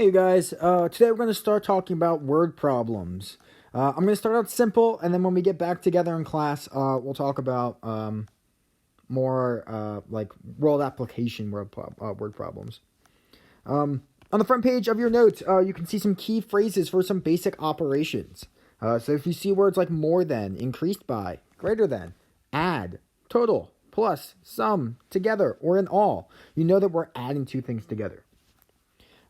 Hey guys, today we're going to start talking about word problems. I'm going to start out simple, and then when we get back together in class, we'll talk about more like world application word problems. On the front page of your notes, you can see some key phrases for some basic operations. So if you see words like more than, increased by, greater than, add, total, plus, sum, together, or in all, you know that we're adding two things together.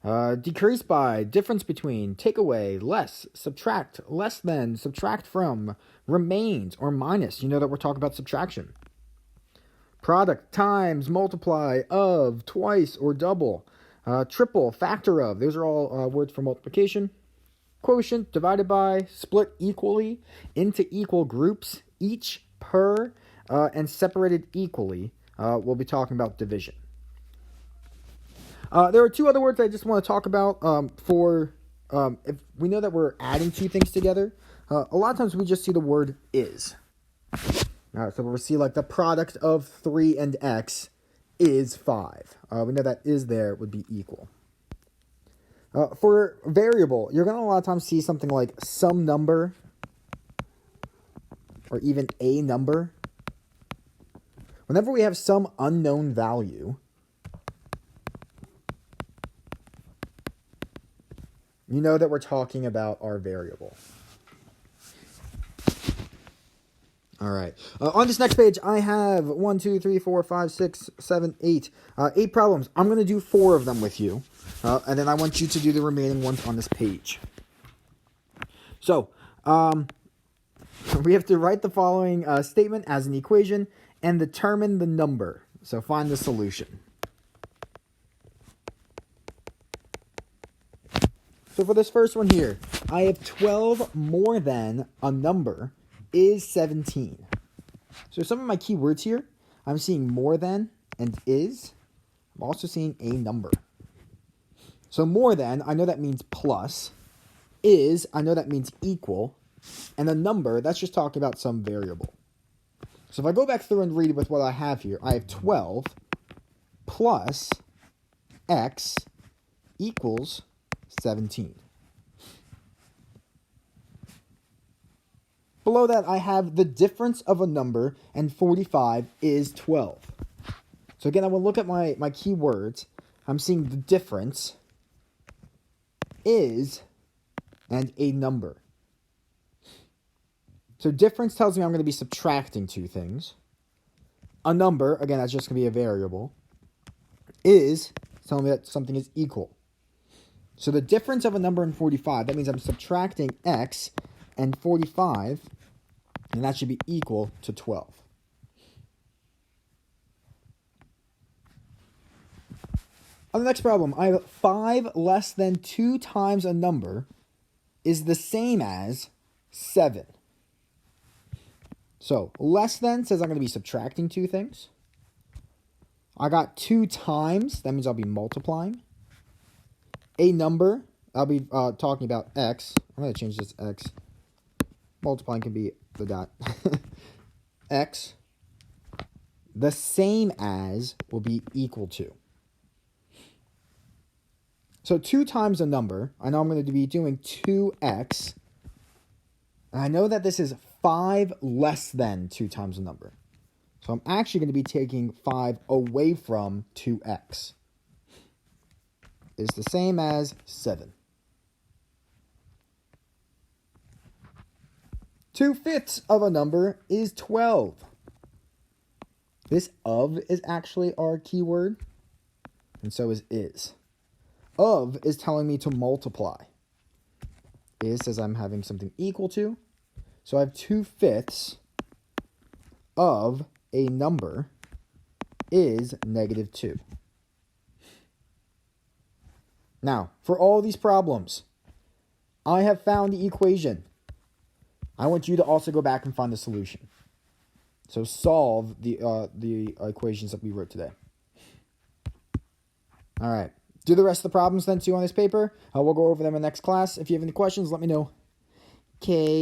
Decrease by, difference between, take away, less, subtract, less than, subtract from, remains, or minus. You know that we're talking about subtraction. Product, times, multiply, of, twice, or double. Triple, factor of. Those are all words for multiplication. Quotient, divided by, split equally, into equal groups, each, per, and separated equally. We'll be talking about division. There are two other words I just want to talk about if we know that we're adding two things together. A lot of times we just see the word is. So we'll see like the product of 3 and x is 5. We know that is there would be equal. For variable, you're going to a lot of times see something like some number or even a number. Whenever we have some unknown value, you know that we're talking about our variable. All right. On this next page, I have 1, 2, 3, 4, 5, 6, 7, 8. 8 problems. I'm going to do 4 of them with you. And then I want you to do the remaining ones on this page. So, we have to write the following statement as an equation and determine the number. So find the solution. So for this first one here, I have 12 more than a number is 17. So some of my key words here, I'm seeing more than and is. I'm also seeing a number. So more than, I know that means plus. Is, I know that means equal. And a number, that's just talking about some variable. So if I go back through and read with what I have here, I have 12 plus x equals 17. Below that, I have the difference of a number, and 45 is 12. So again, I will look at my keywords. I'm seeing the difference is and a number. So difference tells me I'm going to be subtracting two things. A number, again, that's just going to be a variable. Is telling me that something is equal. So the difference of a number and 45, that means I'm subtracting x and 45, and that should be equal to 12. On the next problem, I have 5 less than 2 times a number is the same as 7. So less than says I'm going to be subtracting two things. I got 2 times, that means I'll be multiplying. A number, I'll be talking about x. I'm going to change this to x. Multiplying can be the dot. X. The same as will be equal to. So 2 times a number. I know I'm going to be doing 2x. And I know that this is 5 less than 2 times a number. So I'm actually going to be taking 5 away from 2x. Is the same as 7. 2/5 of a number is 12. This of is actually our keyword, and so is. Of is telling me to multiply. Is says I'm having something equal to. So I have 2/5 of a number is -2. Now, for all these problems, I have found the equation. I want you to also go back and find the solution. So solve the equations that we wrote today. All right. Do the rest of the problems then too on this paper. We'll go over them in the next class. If you have any questions, let me know. Okay.